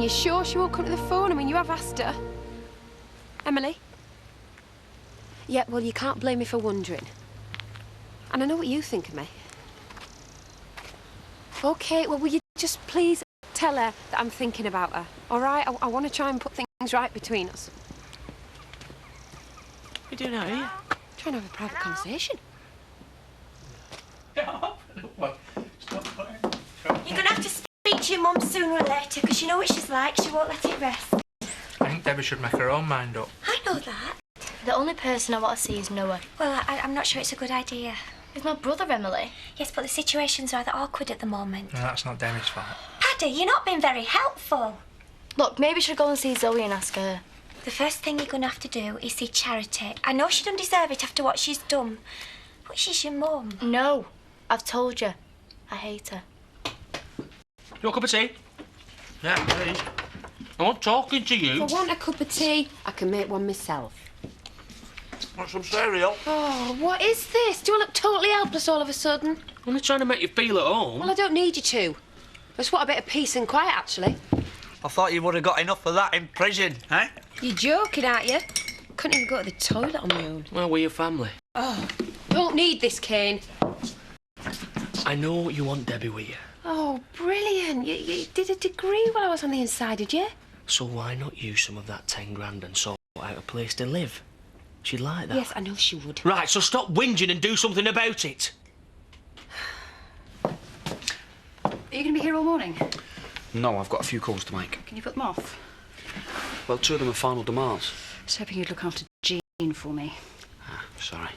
you sure she won't come to the phone? I mean, you have asked her. Emily? Yeah, well, you can't blame me for wondering. And I know what you think of me. OK, well, will you just please tell her that I'm thinking about her, all right? I want to try and put things right between us. What are you doing out here? Trying to have a private conversation. You're going to have to speak to your mum sooner or later, because you know what she's like. She won't let it rest. I think Debbie should make her own mind up. I know that. The only person I want to see is Noah. Well, I'm not sure it's a good idea. He's my brother, Emily. Yes, but the situation's rather awkward at the moment. No, that's not Debbie's fault. Paddy, you're not being very helpful. Look, maybe you should go and see Zoe and ask her. The first thing you're going to have to do is see Charity. I know she doesn't deserve it after what she's done, but she's your mum. No, I've told you. I hate her. You want a cup of tea? Yeah, please. I'm not talking to you. If I want a cup of tea, I can make one myself. Want some cereal? Oh, what is this? Do I look totally helpless all of a sudden? I'm only trying to make you feel at home. Well, I don't need you to. I just want a bit of peace and quiet, actually. I thought you would have got enough of that in prison, eh? You're joking, aren't you? Couldn't even go to the toilet on my own. Well, we're your family. Oh, don't need this, Kane. I know you want Debbie with you. Oh, brilliant. You did a degree while I was on the inside, did you? So why not use some of that 10 grand and sort out a place to live? She'd like that. Yes, I know she would. Right, so stop whinging and do something about it. Are you going to be here all morning? No, I've got a few calls to make. Can you put them off? Well, 2 of them are final demands. I was hoping you'd look after Jean for me. Ah, sorry.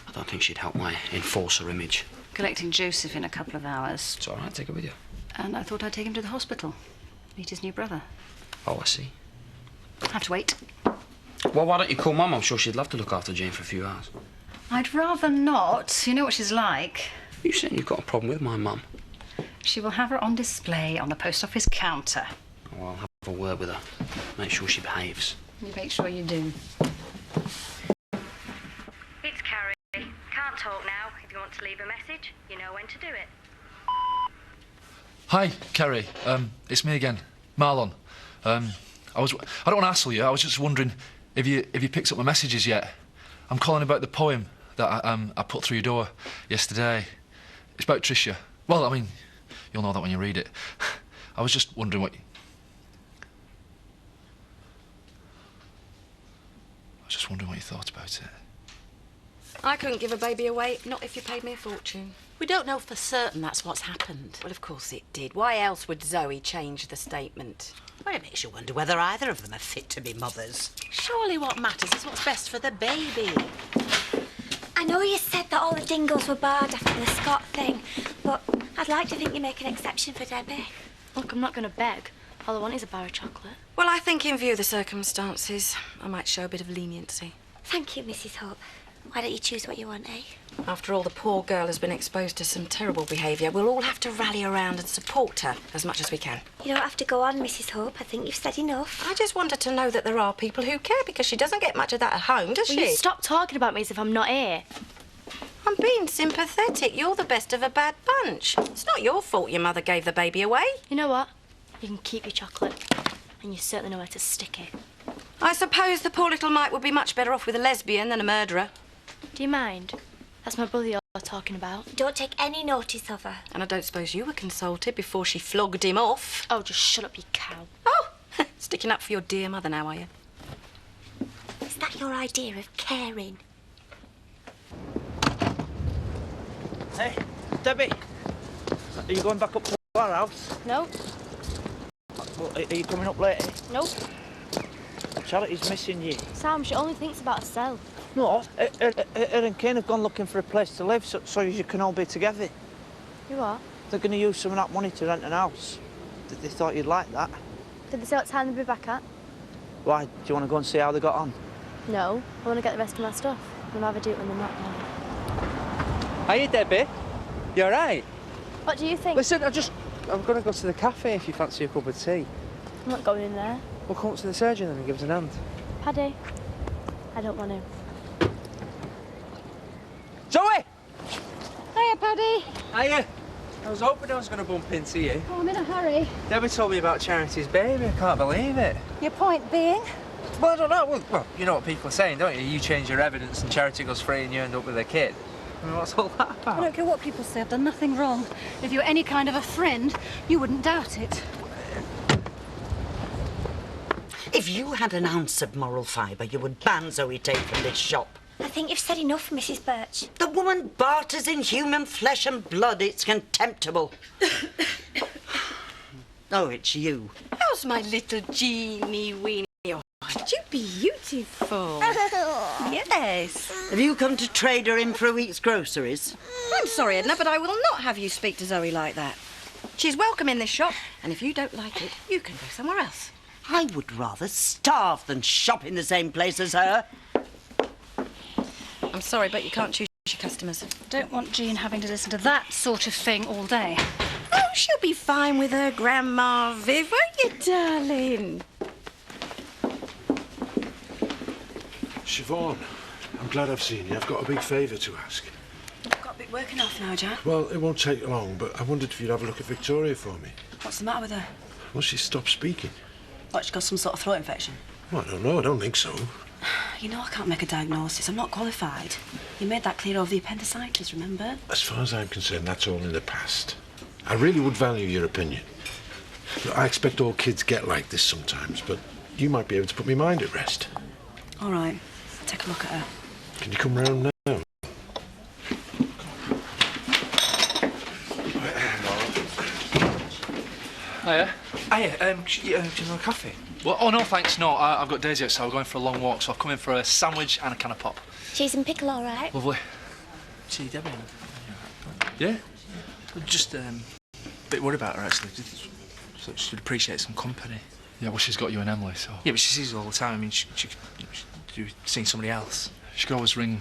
I don't think she'd help my enforcer image. Collecting Joseph in a couple of hours. It's all right, take her with you. And I thought I'd take him to the hospital. Meet his new brother. Oh, I see. Have to wait. Well, why don't you call Mum? I'm sure she'd love to look after Jane for a few hours. I'd rather not. You know what she's like. You saying you've got a problem with my Mum? She will have her on display on the post office counter. Oh, I'll have a word with her. Make sure she behaves. You make sure you do. It's Carrie. Can't talk now. If you want to leave a message, you know when to do it. Hi, Kerry. It's me again, Marlon. I don't want to hassle you. I was just wondering if you picked up my messages yet. I'm calling about the poem that I put through your door yesterday. It's about Tricia. Well, I mean, you'll know that when you read it. I was just wondering what. I was just wondering what you thought about it. I couldn't give a baby away, not if you paid me a fortune. We don't know for certain that's what's happened. Well, of course it did. Why else would Zoe change the statement? Well, it makes you wonder whether either of them are fit to be mothers. Surely what matters is what's best for the baby. I know you said that all the dingles were barred after the Scott thing, but I'd like to think you make an exception for Debbie. Look, I'm not going to beg. All I want is a bar of chocolate. Well, I think in view of the circumstances, I might show a bit of leniency. Thank you, Mrs. Hope. Why don't you choose what you want, eh? After all, the poor girl has been exposed to some terrible behaviour. We'll all have to rally around and support her as much as we can. You don't have to go on, Mrs. Hope. I think you've said enough. I just want her to know that there are people who care, because she doesn't get much of that at home, does Will she? you stop talking about me as if I'm not here? I'm being sympathetic. You're the best of a bad bunch. It's not your fault your mother gave the baby away. You know what? You can keep your chocolate. And you certainly know where to stick it. I suppose the poor little mite would be much better off with a lesbian than a murderer. Do you mind? That's my brother you're talking about. Don't take any notice of her. And I don't suppose you were consulted before she flogged him off. Oh, just shut up, you cow. Oh, sticking up for your dear mother now, are you? Is that your idea of caring? Hey, Debbie. Are you going back up to our house? No. Well, are you coming up later? Nope. Charity's missing you. Sam, she only thinks about herself. No, her and Kane have gone looking for a place to live so you can all be together. You are? They're going to use some of that money to rent an house. They thought you'd like that. Did they say what time they'll be back at? Why? Do you want to go and see how they got on? No. I want to get the rest of my stuff. I'll rather do it when they're not there. Hiya, Debbie. You all right? What do you think? Listen, I'm going to go to the cafe if you fancy a cup of tea. I'm not going in there. We'll come up to the surgeon then and give us an hand. Paddy, I don't want to. Zoe! Hiya, Paddy. Hiya. I was hoping I was going to bump into you. Oh, I'm in a hurry. Debbie told me about Charity's baby. I can't believe it. Your point being? Well, I don't know. Well, you know what people are saying, don't you? You change your evidence and Charity goes free and you end up with a kid. I mean, what's all that about? I don't care what people say. I've done nothing wrong. If you were any kind of a friend, you wouldn't doubt it. If you had an ounce of moral fibre, you would ban Zoe Tate from this shop. I think you've said enough, Mrs. Birch. The woman barters in human flesh and blood. It's contemptible. Oh, it's you. How's my little Jeanie weenie? Oh, aren't you beautiful? Yes. Have you come to trade her in for a week's groceries? I'm sorry, Edna, but I will not have you speak to Zoe like that. She's welcome in this shop, and if you don't like it, you can go somewhere else. I would rather starve than shop in the same place as her. I'm sorry, but you can't choose your customers. Don't want Jean having to listen to that sort of thing all day. Oh, she'll be fine with her Grandma Viv, won't you, darling? Siobhan, I'm glad I've seen you. I've got a big favour to ask. I've got a bit working off now, Jack. Well, it won't take long, but I wondered if you'd have a look at Victoria for me. What's the matter with her? Well, she stopped speaking. What, she got some sort of throat infection? Well, I don't know. I don't think so. You know I can't make a diagnosis. I'm not qualified. You made that clear over the appendicitis, remember? As far as I'm concerned, that's all in the past. I really would value your opinion. Look, I expect all kids get like this sometimes, but you might be able to put my mind at rest. All right. I'll take a look at her. Can you come round now? Hiya. Hiya, do you know a coffee? Well, oh, no, thanks, no. I've got Daisy outside. We're going for a long walk, so I've come in for a sandwich and a can of pop. Cheese and pickle, all right? Lovely. See, Debbie. Yeah? Just a bit worried about her, actually. So she'd appreciate some company. Yeah, well, she's got you and Emily, so... Yeah, but she sees her all the time. I mean, she could do seeing somebody else. She could always ring...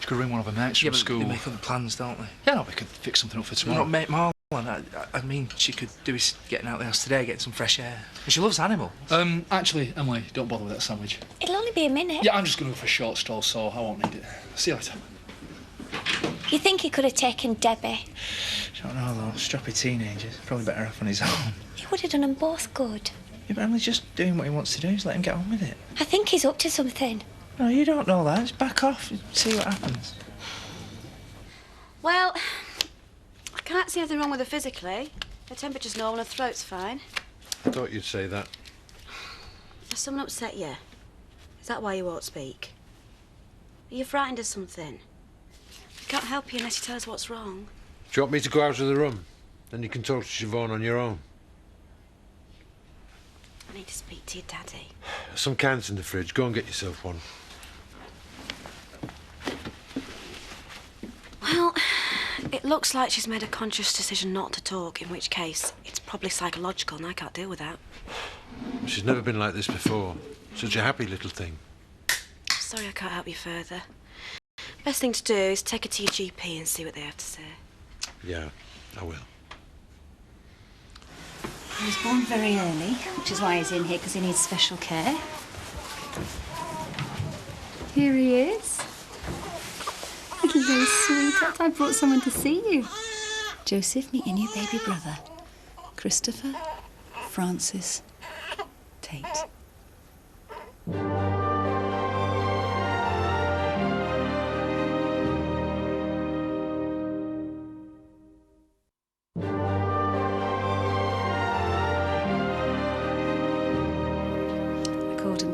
She could ring one of her mates from school. They make other plans, don't they? Yeah, no, we could fix something up for tomorrow. Not mate Marlon. I mean, she could do with getting out of the house today, getting some fresh air. And she loves animals. Actually, Emily, don't bother with that sandwich. It'll only be a minute. Yeah, I'm just going to go for a short stroll, so I won't need it. See you later. You think he could have taken Debbie? I don't know, though. Stroppy teenagers. Probably better off on his own. He would have done them both good. Yeah, but Emily's just doing what he wants to do. Just let him get on with it. I think he's up to something. No, you don't know that. Just back off and see what happens. Well, I can't see anything wrong with her physically. Her temperature's normal and her throat's fine. I thought you'd say that. Has someone upset you? Is that why you won't speak? Are you frightened of something? We can't help you unless you tell us what's wrong. Do you want me to go out of the room? Then you can talk to Siobhan on your own. I need to speak to your daddy. There's some cans in the fridge. Go and get yourself one. Well, it looks like she's made a conscious decision not to talk, in which case it's probably psychological and I can't deal with that. She's never been like this before. Such a happy little thing. Sorry I can't help you further. Best thing to do is take her to your GP and see what they have to say. Yeah, I will. He was born very early, which is why he's in here, because he needs special care. Here he is. Little sweetheart, I brought someone to see you. Joseph, meet your new baby brother. Christopher Francis Tate.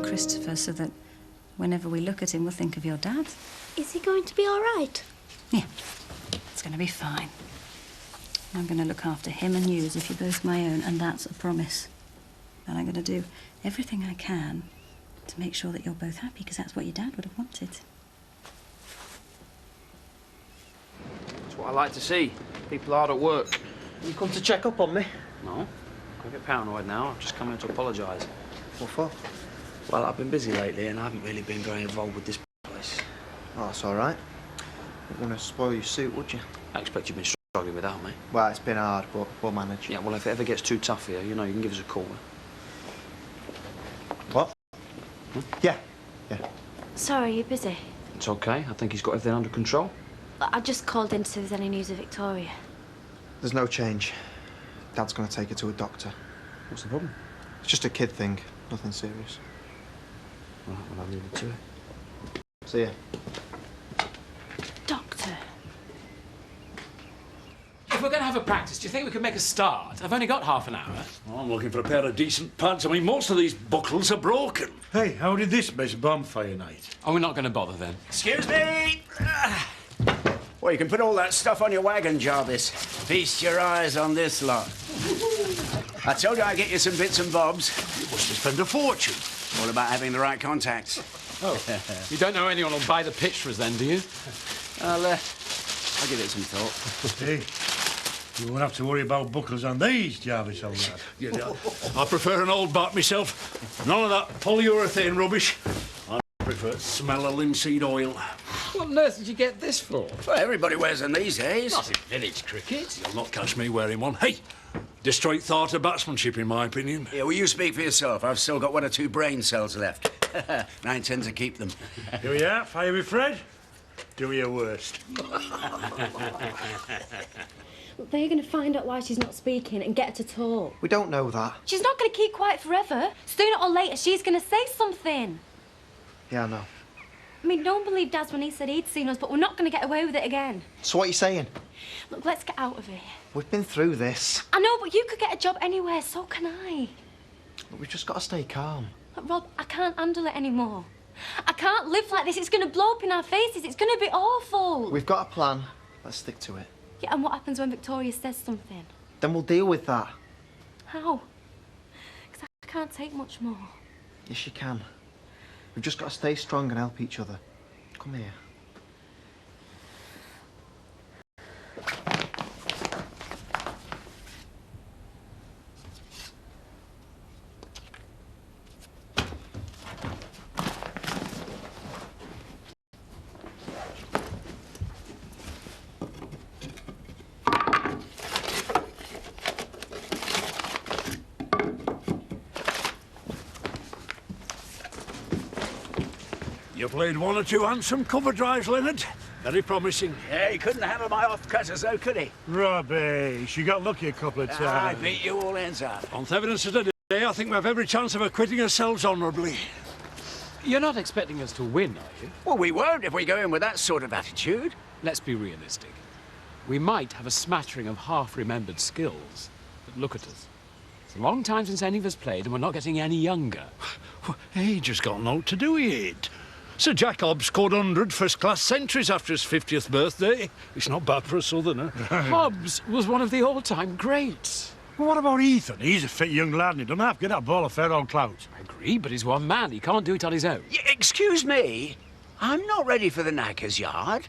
Christopher, so that whenever we look at him, we'll think of your dad. Is he going to be all right? Yeah, it's going to be fine. I'm going to look after him and you as if you're both my own, and that's a promise. And I'm going to do everything I can to make sure that you're both happy, because that's what your dad would have wanted. That's what I like to see. People hard at work. You come to check up on me? No. Don't get paranoid now. I've just come here to apologise. What for? Well, I've been busy lately and I haven't really been very involved with this place. Oh, that's all right. Wouldn't want to spoil your suit, would you? I expect you've been struggling with that, mate. Well, it's been hard, but we'll manage. Yeah, well, if it ever gets too tough for you, you know, you can give us a call. What? Yeah. Sorry, you're busy. It's okay. I think he's got everything under control. I just called in to see if there's any news of Victoria. There's no change. Dad's going to take her to a doctor. What's the problem? It's just a kid thing. Nothing serious. Right, well, I'll leave it to it. See ya. Doctor. If we're going to have a practice, do you think we could make a start? I've only got half an hour. Well, I'm looking for a pair of decent pants. I mean, most of these buckles are broken. Hey, how did this miss bonfire night? Oh, we're not going to bother then. Excuse me! Well, you can put all that stuff on your wagon, Jarvis. Feast your eyes on this lot. I told you I'd get you some bits and bobs. You must have spent a fortune. All about having the right contacts. Oh, you don't know anyone who'll buy the pitch for us then, do you? I'll give it some thought. Hey, you won't have to worry about buckles on these, Jarvis, old lad. Yeah, I prefer an old bat myself. None of that polyurethane rubbish. I prefer the smell of linseed oil. What on earth did you get this for? Well, everybody wears them these days. Not in village cricket. You'll not catch me wearing one. Hey, destroyed thought of batsmanship, in my opinion. Yeah, well, you speak for yourself. I've still got 1 or 2 brain cells left. And I intend to keep them. Here we are, fire with Fred. Do your worst. They're going to find out why she's not speaking and get her to talk. We don't know that. She's not going to keep quiet forever. Sooner or later, she's going to say something. Yeah, I know. I mean, no one believed Dad when he said he'd seen us, but we're not going to get away with it again. So what are you saying? Look, let's get out of here. We've been through this. I know, but you could get a job anywhere, so can I. But we've just got to stay calm. Look, Rob, I can't handle it anymore. I can't live like this. It's going to blow up in our faces. It's going to be awful. We've got a plan. Let's stick to it. Yeah, and what happens when Victoria says something? Then we'll deal with that. How? Because I can't take much more. Yes, you can. We've just got to stay strong and help each other. Come here. You played 1 or 2 handsome cover drives, Leonard. Very promising. Yeah, he couldn't handle my off-cutters, though, could he? Rubbish. You got lucky a couple of times. I beat you all ends up. On the evidence of today, I think we have every chance of acquitting ourselves honourably. You're not expecting us to win, are you? Well, we won't if we go in with that sort of attitude. Let's be realistic. We might have a smattering of half-remembered skills, but look at us. It's a long time since any of us played, and we're not getting any younger. Age has got naught to do with it. Sir Jack Hobbs scored 100 first-class centuries after his 50th birthday. It's not bad for a southerner. Hobbs was one of the all-time greats. Well, what about Ethan? He's a fit young lad and he doesn't have to get that ball of fair old clout. I agree, but he's one man. He can't do it on his own. Yeah, excuse me? I'm not ready for the knacker's yard.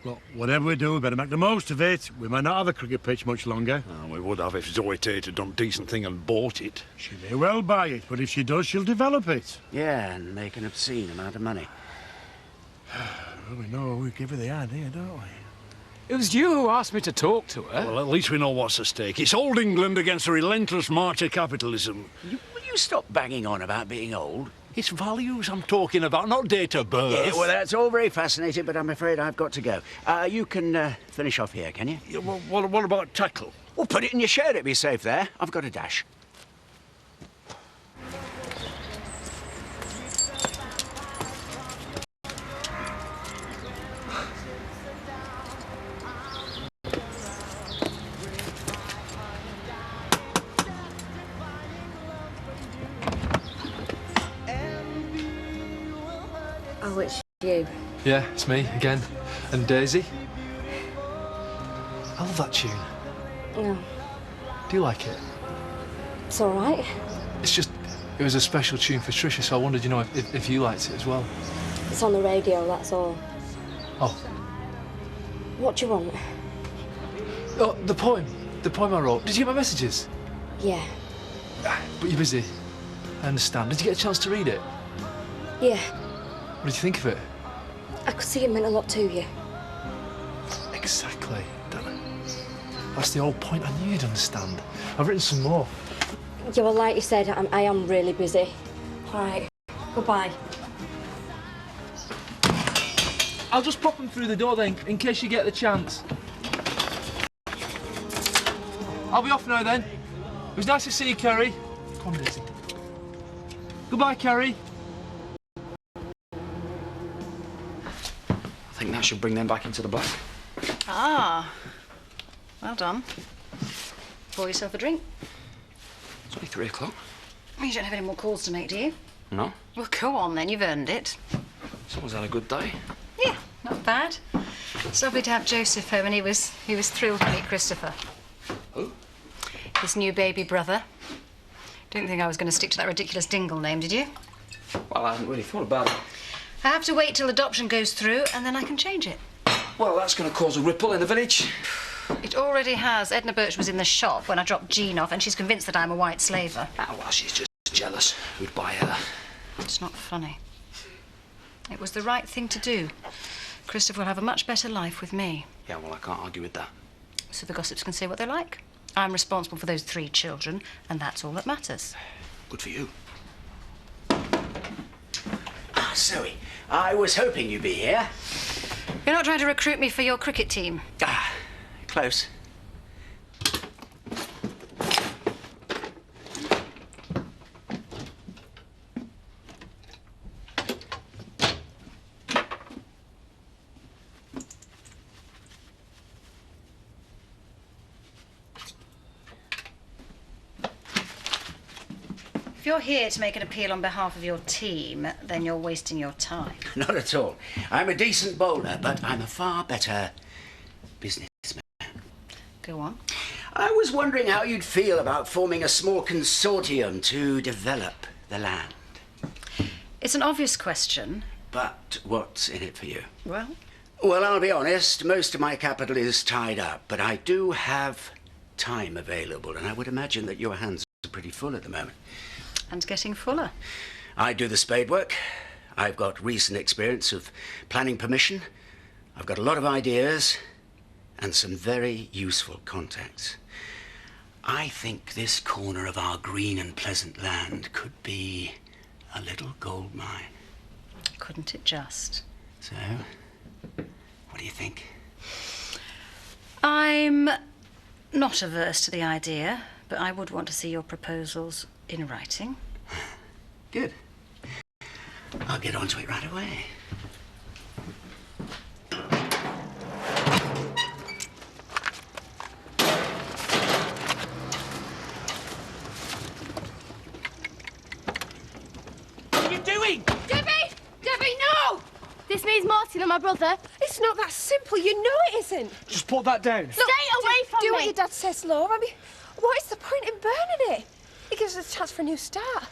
Well, whatever we do, we better make the most of it. We might not have a cricket pitch much longer. Oh, we would have if Zoe Tate had done a decent thing and bought it. She may well buy it, but if she does, she'll develop it. Yeah, and make an obscene amount of money. Well, we know we give her the idea, don't we? It was you who asked me to talk to her. Well, at least we know what's at stake. It's old England against a relentless march of capitalism. Will you stop banging on about being old? It's values I'm talking about, not date of birth. Yeah, well, that's all very fascinating, but I'm afraid I've got to go. You can finish off here, can you? Yeah, well, what about tackle? Well, put it in your shed. It'll be safe there. I've got a dash. Oh, it's you. Yeah, it's me again. And Daisy. I love that tune. Yeah. Do you like it? It's all right. It's just, it was a special tune for Tricia, so I wondered, you know, if you liked it as well. It's on the radio, that's all. Oh. What do you want? Oh, the poem. The poem I wrote. Did you get my messages? Yeah. But you're busy. I understand. Did you get a chance to read it? Yeah. What did you think of it? I could see it meant a lot to you. Exactly. That's the whole point. I knew you'd understand. I've written some more. Yeah, well, like you said, I am really busy. All right. Goodbye. I'll just pop them through the door then, in case you get the chance. I'll be off now then. It was nice to see you, Kerry. Come on, Daisy. Goodbye, Kerry. I think that should bring them back into the black. Ah, well done. Pour yourself a drink. It's only 3 o'clock. You don't have any more calls to make, do you? No? Well, go on then, you've earned it. Someone's had a good day. Yeah, not bad. It's lovely to have Joseph home, and he was thrilled to meet Christopher. Who? His new baby brother. Didn't think I was going to stick to that ridiculous Dingle name, did you? Well, I hadn't really thought about it. I have to wait till adoption goes through, and then I can change it. Well, that's going to cause a ripple in the village. It already has. Edna Birch was in the shop when I dropped Jean off, and she's convinced that I'm a white slaver. Ah, well, she's just jealous. Who'd buy her? It's not funny. It was the right thing to do. Christopher will have a much better life with me. Yeah, well, I can't argue with that. So the gossips can say what they like. I'm responsible for those 3 children, and that's all that matters. Good for you. Ah, Zoe, I was hoping you'd be here. You're not trying to recruit me for your cricket team? Ah, close. If you're here to make an appeal on behalf of your team, then you're wasting your time. Not at all. I'm a decent bowler, but I'm a far better businessman. Go on. I was wondering how you'd feel about forming a small consortium to develop the land. It's an obvious question. But what's in it for you? Well? Well, I'll be honest, most of my capital is tied up, but I do have time available, and I would imagine that your hands are pretty full at the moment. And getting fuller. I do the spade work. I've got recent experience of planning permission. I've got a lot of ideas and some very useful contacts. I think this corner of our green and pleasant land could be a little gold mine. Couldn't it just? So, what do you think? I'm not averse to the idea, but I would want to see your proposals in writing. Good. I'll get onto it right away. What are you doing? Debbie! Debbie, no! This means Martin and my brother. It's not that simple. You know it isn't. Just put that down. Stay away from do me. what your dad says, love. I mean, what is the point in burning it? It gives us a chance for a new start.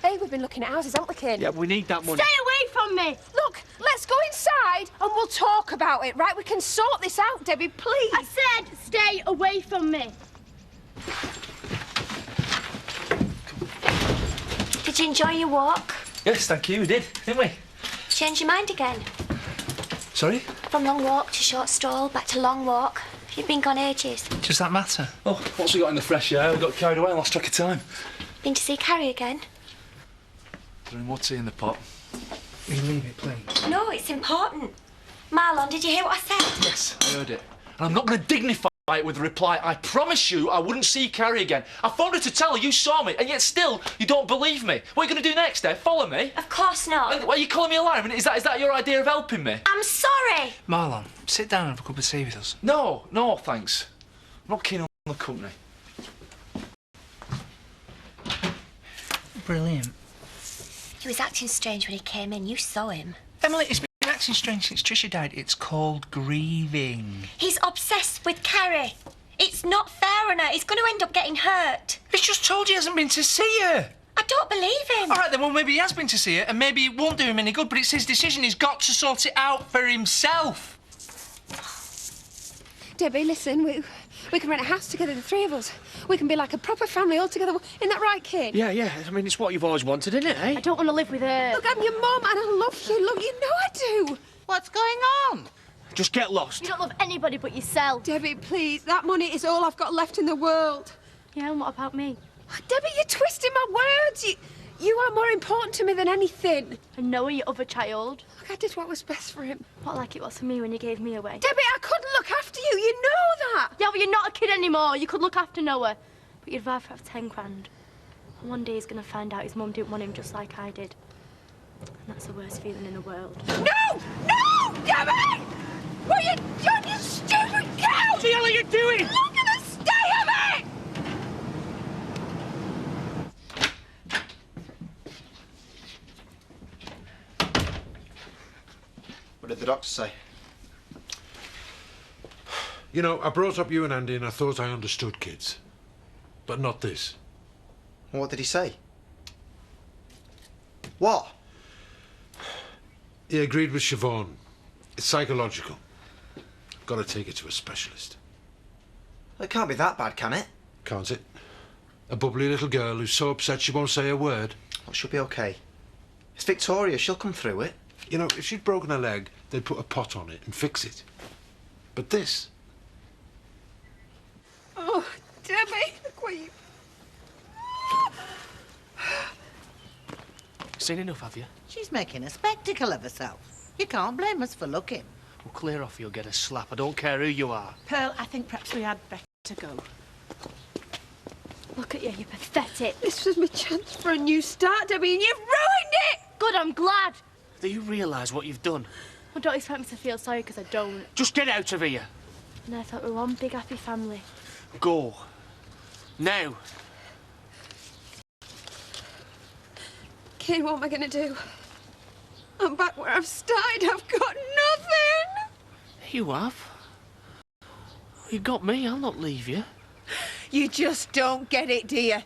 Hey, we've been looking at houses, haven't we, kid? Yeah, we need that money. Stay away from me. Look, let's go inside and we'll talk about it, right? We can sort this out, Debbie, please. I said stay away from me. Did you enjoy your walk? Yes, thank you, we did, didn't we? Change your mind again? Sorry? From long walk to short stroll, back to long walk. You've been gone ages. Does that matter? Oh, once we got in the fresh air, we got carried away and lost track of time. Been to see Carrie again? Is there any more tea in the pot? Will you leave it, please? No, it's important. Marlon, did you hear what I said? Yes, I heard it. And I'm not going to dignify it with a reply. I promise you I wouldn't see Carrie again. I phoned her to tell her you saw me, and yet still you don't believe me. What are you going to do next, eh? Follow me? Of course not. And, are you calling me a liar? I mean, is that your idea of helping me? I'm sorry. Marlon, sit down and have a cup of tea with us. No, thanks. I'm not keen on the company. Brilliant. He was acting strange when he came in. You saw him. Emily, it's been acting strange since Trisha died. It's called grieving. He's obsessed with Carrie. It's not fair on her. He's going to end up getting hurt. He's just told you he hasn't been to see her. I don't believe him. All right, then, well, maybe he has been to see her, and maybe it won't do him any good, but it's his decision. He's got to sort it out for himself. Debbie, listen, we can rent a house together, the 3 of us. We can be like a proper family all together. Isn't that right, kid? Yeah. I mean, it's what you've always wanted, isn't it, eh? I don't want to live with her. Look, I'm your mum and I love you. Look, you know I do. What's going on? Just get lost. You don't love anybody but yourself. Debbie, please, that money is all I've got left in the world. Yeah, and what about me? Debbie, you're twisting my words. You are more important to me than anything. And Noah, your other child. Look, I did what was best for him. What like it was for me when you gave me away. Debbie, I couldn't look after you. You know that! Yeah, but you're not a kid anymore. You could look after Noah. But you'd rather have 10 grand. And one day he's going to find out his mum didn't want him just like I did. And that's the worst feeling in the world. No! No! Debbie! What are you doing, you stupid cow? What the hell are you doing? Look at the state of it! What did the doctor say? You know, I brought up you and Andy and I thought I understood kids. But not this. What did he say? What? He agreed with Siobhan. It's psychological. Got to take it to a specialist. It can't be that bad, can it? Can't it? A bubbly little girl who's so upset she won't say a word. Well, she'll be okay. It's Victoria. She'll come through it. You know, if she'd broken her leg, they'd put a pot on it and fix it. But this... Oh, Debbie, look what you... Seen enough, have you? She's making a spectacle of herself. You can't blame us for looking. Well, clear off, you'll get a slap. I don't care who you are. Pearl, I think perhaps we had better go. Look at you, you're pathetic. This was my chance for a new start, Debbie, and you've ruined it! Good, I'm glad. Do you realise what you've done? Well, don't expect me to feel sorry because I don't. Just get out of here. And I thought we were one big happy family. Go. Now. Kay, what am I going to do? I'm back where I've started. I've got nothing. You have. You've got me. I'll not leave you. You just don't get it, do you?